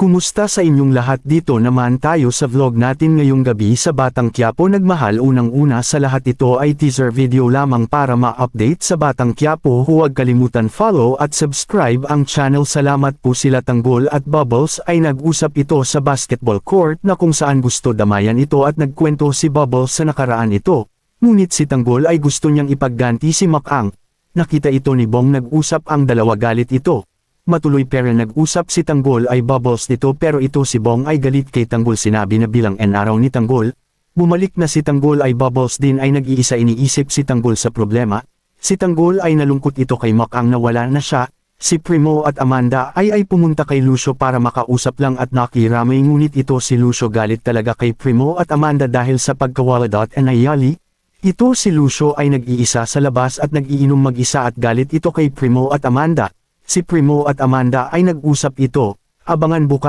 Kumusta sa inyong lahat? Dito naman tayo sa vlog natin ngayong gabi sa Batang Quiapo. Nagmahal, unang-una sa lahat ito ay teaser video lamang para ma-update sa Batang Quiapo. Huwag kalimutan follow at subscribe ang channel. Salamat po. Sila Tanggol at Bubbles ay nag-usap ito sa basketball court na kung saan gusto damayan ito at nagkwento si Bubbles sa nakaraan ito. Ngunit si Tanggol ay gusto niyang ipagganti si Makang. Nakita ito ni Bong, nag-usap ang dalawa, galit ito. Matuloy pero nag-usap si Tanggol ay Bubbles dito pero ito si Bong ay galit kay Tanggol. Sinabi na bilang araw ni Tanggol. Bumalik na si Tanggol ay Bubbles din ay nag-iisa, iniisip si Tanggol sa problema. Si Tanggol ay nalungkot ito kay Makang na wala na siya. Si Primo at Amanda ay pumunta kay Lucio para makausap lang at nakiramay, ngunit ito si Lucio galit talaga kay Primo at Amanda dahil sa pagkawala Nayali. Ito si Lucio ay nag-iisa sa labas at nag-iinom mag-isa at galit ito kay Primo at Amanda. Si Primo at Amanda ay nag-usap ito. Abangan bukas.